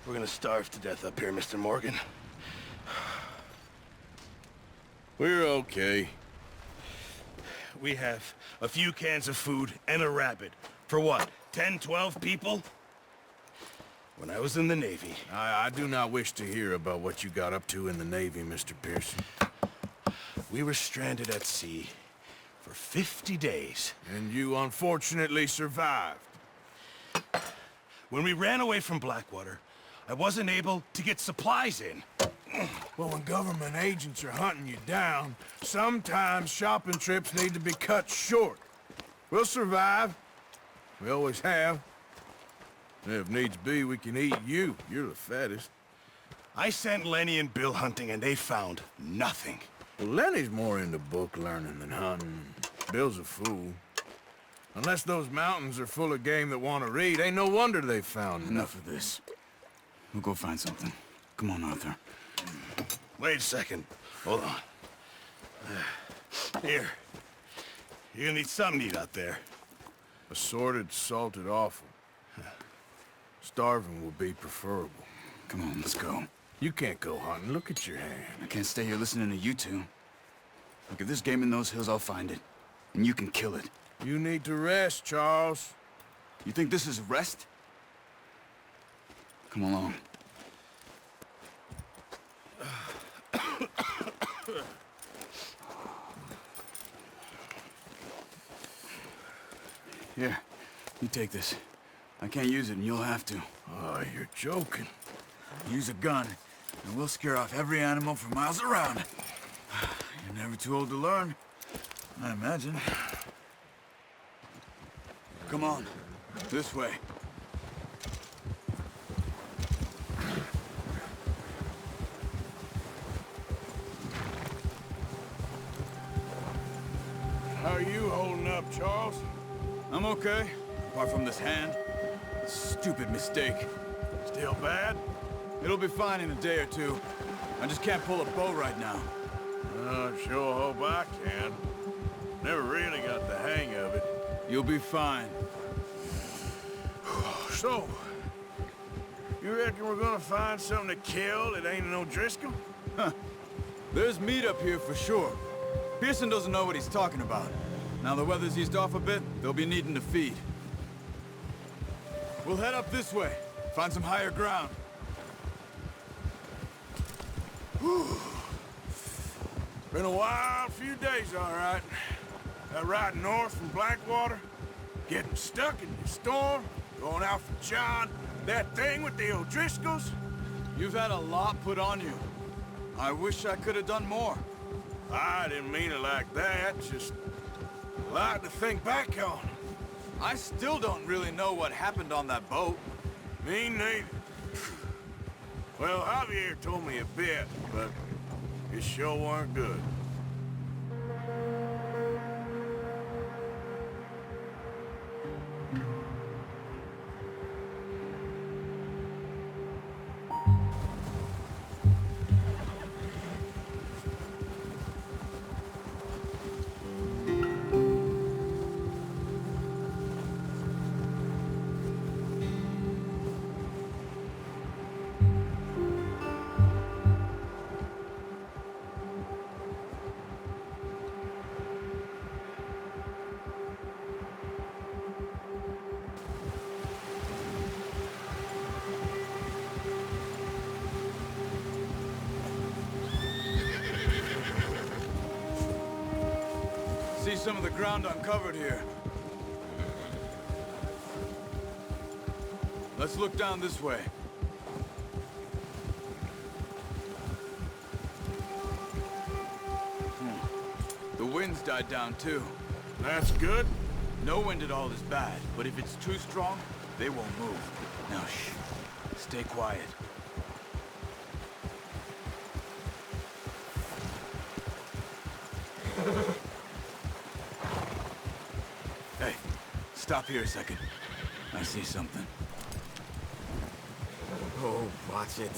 We're gonna starve to death up here, Mr. Morgan. We're okay. We have a few cans of food and a rabbit. For what, 10, 12 people? When I was in the Navy... I do not wish to hear about what you got up to in the Navy, Mr. Pearson. We were stranded at sea for 50 days. And you unfortunately survived. When we ran away from Blackwater, I wasn't able to get supplies in. Well, when government agents are hunting you down, sometimes shopping trips need to be cut short. We'll survive. We always have. If needs be, we can eat you. You're the fattest. I sent Lenny and Bill hunting, and they found nothing. Well, Lenny's more into book learning than hunting. Bill's a fool. Unless those mountains are full of game that want to read, ain't no wonder they found Enough of this. We'll go find something. Come on, Arthur. Wait a second. Hold on. Here. You're gonna need something to eat out there. Assorted, salted offal. Starving will be preferable. Come on, let's go. You can't go hunting. Look at your hand. I can't stay here listening to you two. Look, if there's game in those hills, I'll find it. And you can kill it. You need to rest, Charles. You think this is rest? Come along. Here, you take this. I can't use it, and you'll have to. Oh, you're joking. Use a gun, and we'll scare off every animal for miles around. You're never too old to learn, I imagine. Come on, this way. How are you holding up, Charles? I'm okay, apart from this hand. Stupid mistake. Still bad? It'll be fine in a day or two. I just can't pull a bow right now. I sure hope I can. Never really got the hang of it. You'll be fine. So, you reckon we're gonna find something to kill that ain't no Driscoll? Huh. There's meat up here for sure. Pearson doesn't know what he's talking about. Now the weather's eased off a bit, they'll be needing to feed. We'll head up this way, find some higher ground. Whew. Been a wild few days, all right. That ride north from Blackwater, getting stuck in the storm, going out for John, that thing with the O'Driscolls. You've had a lot put on you. I wish I could have done more. I didn't mean it like that, just a lot to think back on. I still don't really know what happened on that boat. Me neither. Well, Javier told me a bit, but it sure weren't good. See some of the ground uncovered here. Let's look down this way. The wind's died down too. That's good. No wind at all is bad, but if it's too strong, they won't move. Now shh. Stay quiet. Hey, stop here a second. I see something. Oh, watch it.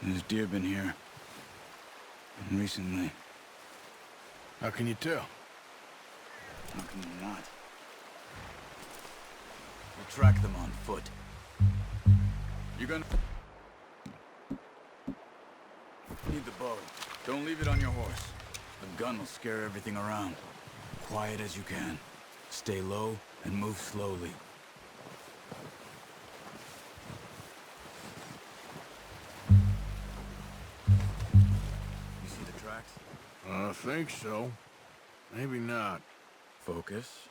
There's deer been here. And recently. How can you tell? How can you not? We'll track them on foot. You're gonna need the bow. Don't leave it on your horse. The gun will scare everything around. Quiet as you can. Stay low and move slowly. You see the tracks? I think so. Maybe not. Focus.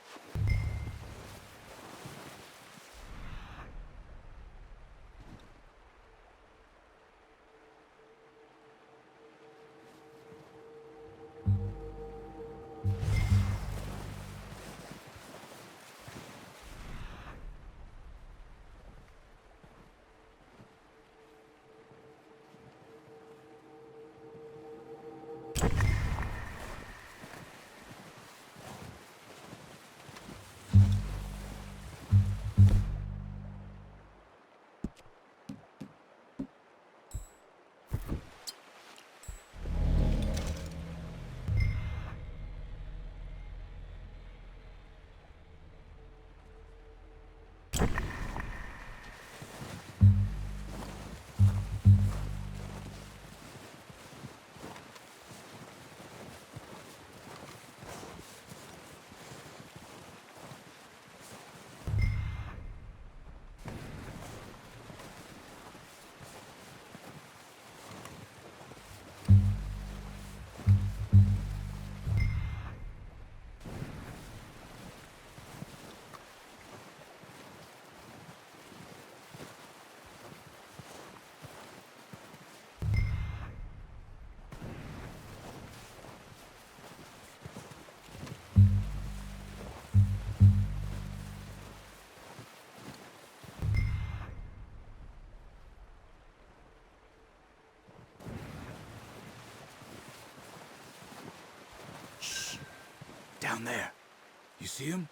Down there. You see him?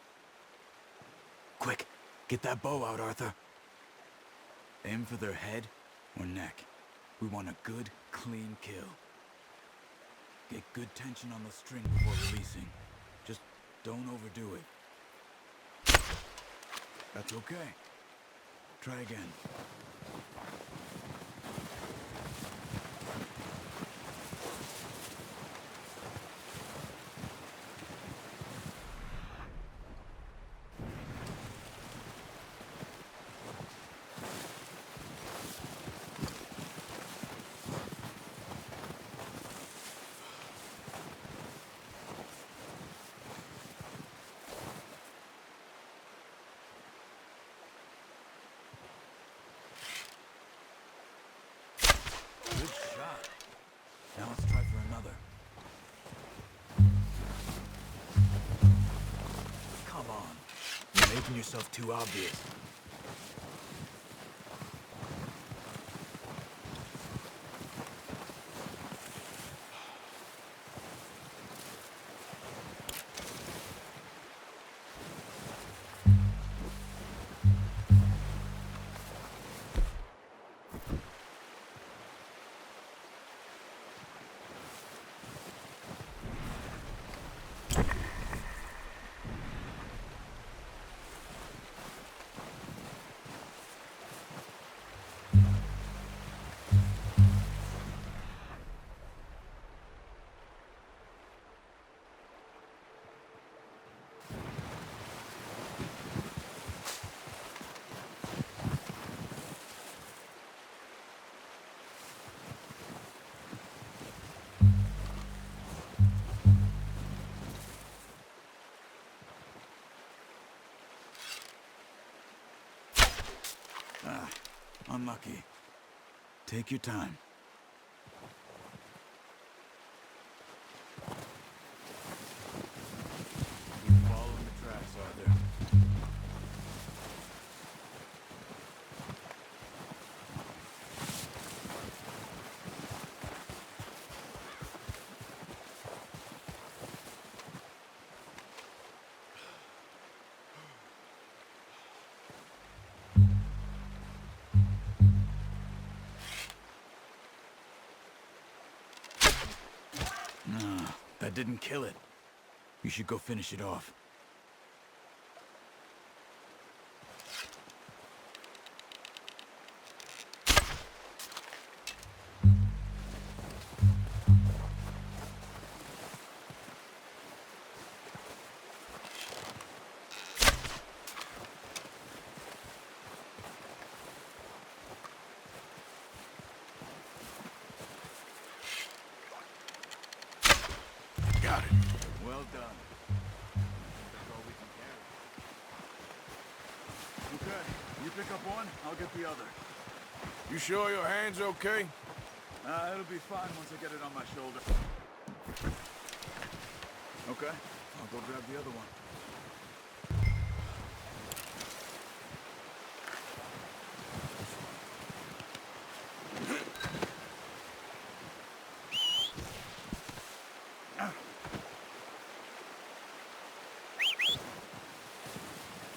Quick, get that bow out, Arthur. Aim for their head or neck. We want a good, clean kill. Get good tension on the string before releasing. Just don't overdo it. That's okay. Try again. Good shot. Now let's try for another. Come on. You're making yourself too obvious. Ah, unlucky. Take your time. Keep following the tracks, Arthur. No, that didn't kill it. You should go finish it off. Got it. Well done. That's all we can carry. Okay, you pick up one, I'll get the other. You sure your hand's okay? It'll be fine once I get it on my shoulder. Okay, I'll go grab the other one.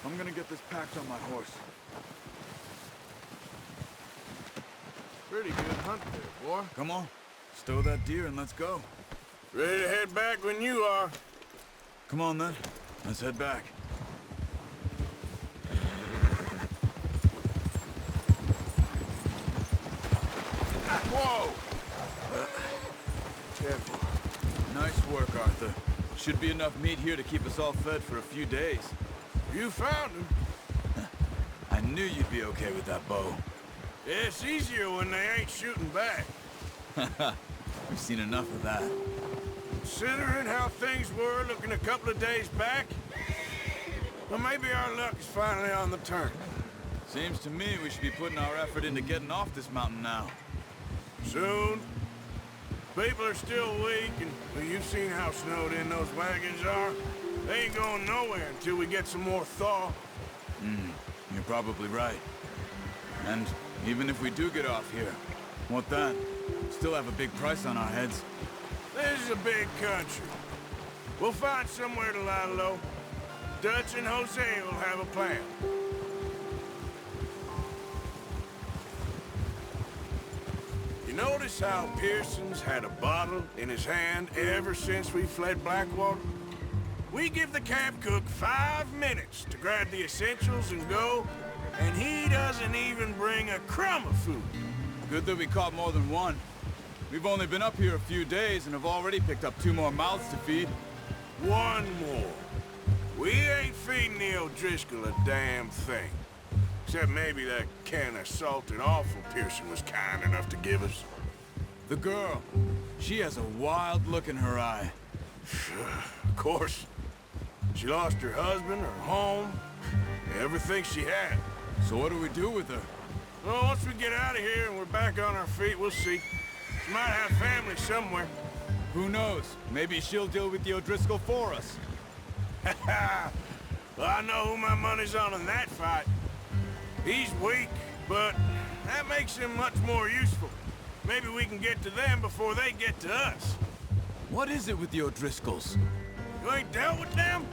I'm gonna get this packed on my horse. Pretty good hunt there, boy. Come on, stow that deer and let's go. Ready to head back when you are. Come on then, let's head back. Whoa! Careful. Nice work, Arthur. Should be enough meat here to keep us all fed for a few days. You found him. I knew you'd be okay with that bow. Yeah, it's easier when they ain't shooting back. We've seen enough of that. Considering how things were looking a couple of days back, well, maybe our luck is finally on the turn. Seems to me we should be putting our effort into getting off this mountain now. Soon. People are still weak, and well, you've seen how snowed in those wagons are. They ain't going nowhere until we get some more thaw. You're probably right. And even if we do get off here, what then? Still have a big price on our heads. This is a big country. We'll find somewhere to lie low. Dutch and Jose will have a plan. You notice how Pearson's had a bottle in his hand ever since we fled Blackwater? We give the camp cook 5 minutes to grab the essentials and go, and he doesn't even bring a crumb of food. Good that we caught more than one. We've only been up here a few days and have already picked up 2 more mouths to feed. One more. We ain't feeding the O'Driscoll a damn thing. Except maybe that can of salted offal Pearson was kind enough to give us. The girl, she has a wild look in her eye. Of course. She lost her husband, her home, everything she had. So what do we do with her? Well, once we get out of here and we're back on our feet, we'll see. She might have family somewhere. Who knows? Maybe she'll deal with the O'Driscoll for us. Well, I know who my money's on in that fight. He's weak, but that makes him much more useful. Maybe we can get to them before they get to us. What is it with the O'Driscolls? You ain't dealt with them?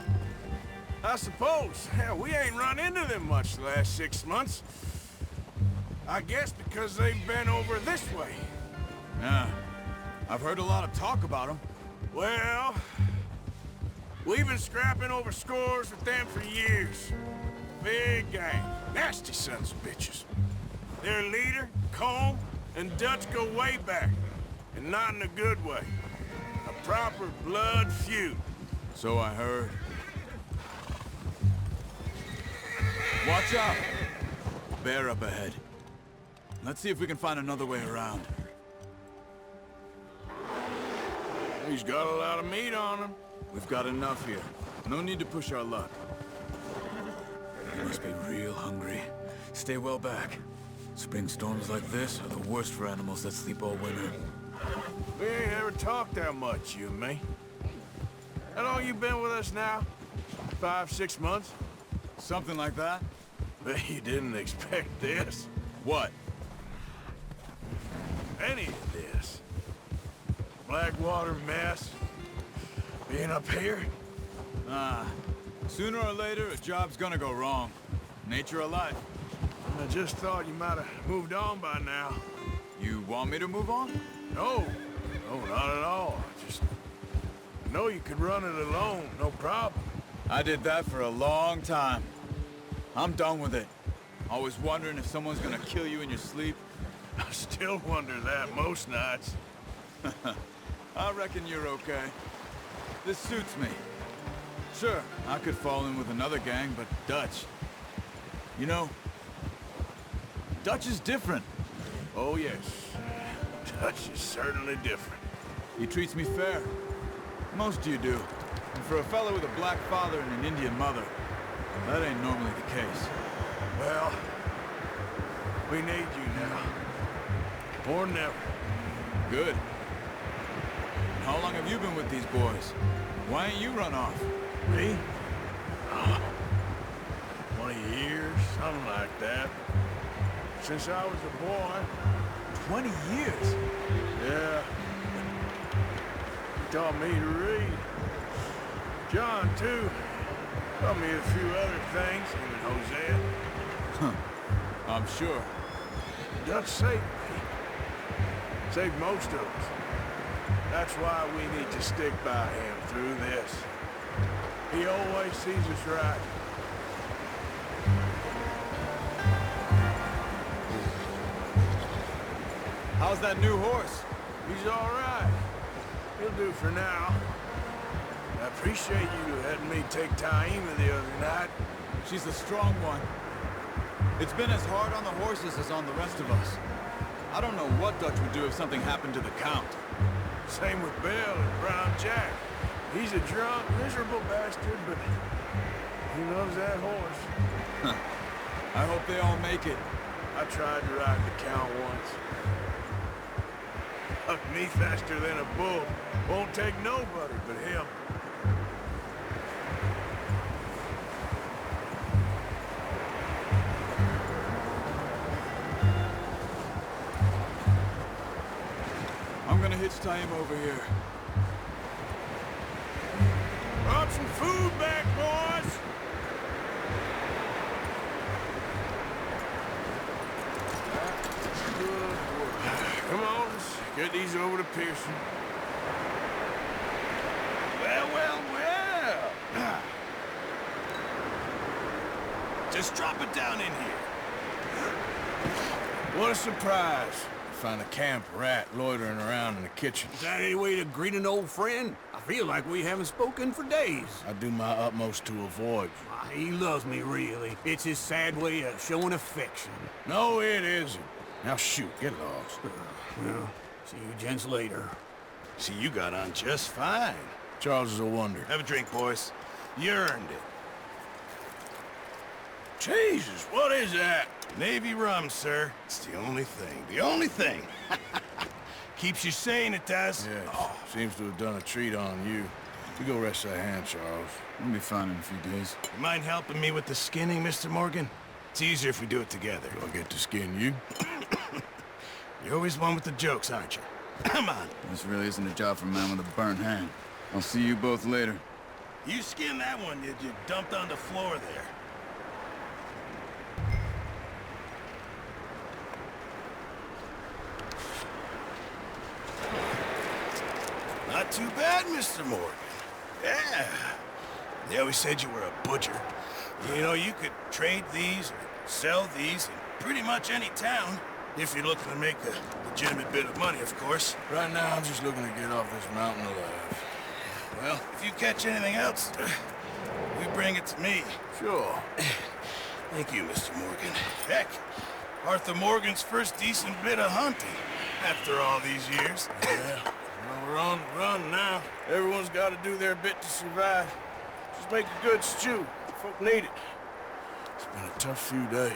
I suppose. Hell, we ain't run into them much the last 6 months. I guess because they've been over this way. Yeah, I've heard a lot of talk about them. Well, we've been scrapping over scores with them for years. Big gang. Nasty sons of bitches. Their leader, Colm, and Dutch go way back. And not in a good way. A proper blood feud. So I heard. Watch out! Bear up ahead. Let's see if we can find another way around. He's got a lot of meat on him. We've got enough here. No need to push our luck. You must be real hungry. Stay well back. Spring storms like this are the worst for animals that sleep all winter. We ain't ever talked that much, you and me. How long you been with us now? 5, 6 months? Something like that? Bet you didn't expect this. What? Any of this. Blackwater mess. Being up here. Sooner or later, a job's gonna go wrong. Nature of life. I just thought you might have moved on by now. You want me to move on? No. No, not at all. Just... know you could run it alone, no problem. I did that for a long time. I'm done with it. Always wondering if someone's gonna kill you in your sleep. I still wonder that most nights. I reckon you're okay. This suits me. Sure, I could fall in with another gang, but Dutch... You know, Dutch is different. Oh, yes. Dutch is certainly different. He treats me fair. Most of you do. And for a fellow with a black father and an Indian mother, that ain't normally the case. Well, we need you now. Or never. Good. And how long have you been with these boys? Why ain't you run off? Me? 20 years, something like that. Since I was a boy. 20 years? Yeah. He taught me to read. John, too. Taught me a few other things, him and Hosea. Huh. I'm sure. Dutch saved me. Saved most of us. That's why we need to stick by him through this. He always sees us right. How's that new horse? He's all right. He'll do for now. I appreciate you letting me take Taima the other night. She's a strong one. It's been as hard on the horses as on the rest of us. I don't know what Dutch would do if something happened to the Count. Same with Bill and Brown Jack. He's a drunk, miserable bastard, but he loves that horse. Huh. I hope they all make it. I tried to ride the Count once. Hucked me faster than a bull. Won't take nobody but him. I'm gonna hitch Taima over here. Brought some food back, boys! Come on, let's get these over to Pearson. Well, well, well. Just drop it down in here. What a surprise. Find a camp rat loitering around in the kitchen. Is that any way to greet an old friend? I feel like we haven't spoken for days. I do my utmost to avoid you. Why, he loves me, really. It's his sad way of showing affection. No, it isn't. Now shoot, get lost. Well, see you gents later. See, you got on just fine. Charles is a wonder. Have a drink, boys. You earned it. Jesus, what is that? Navy rum, sir. It's the only thing. The only thing. Keeps you sane, it does. Yes, seems to have done a treat on you. You go rest that hand, Charles. We'll be fine in a few days. You mind helping me with the skinning, Mr. Morgan? It's easier if we do it together. Do I get to skin you? You're always one with the jokes, aren't you? Come on. This really isn't a job for a man with a burnt hand. I'll see you both later. You skinned that one you dumped on the floor there. Not too bad, Mr. Morgan. Yeah. They always said you were a butcher. You know, you could trade these, or sell these in pretty much any town, if you're looking to make a legitimate bit of money, of course. Right now, I'm just looking to get off this mountain alive. Well, if you catch anything else, you bring it to me. Sure. Thank you, Mr. Morgan. Heck, Arthur Morgan's first decent bit of hunting, after all these years. Yeah. Well, we're on the run now. Everyone's got to do their bit to survive. Just make a good stew. Folk need it. It's been a tough few days.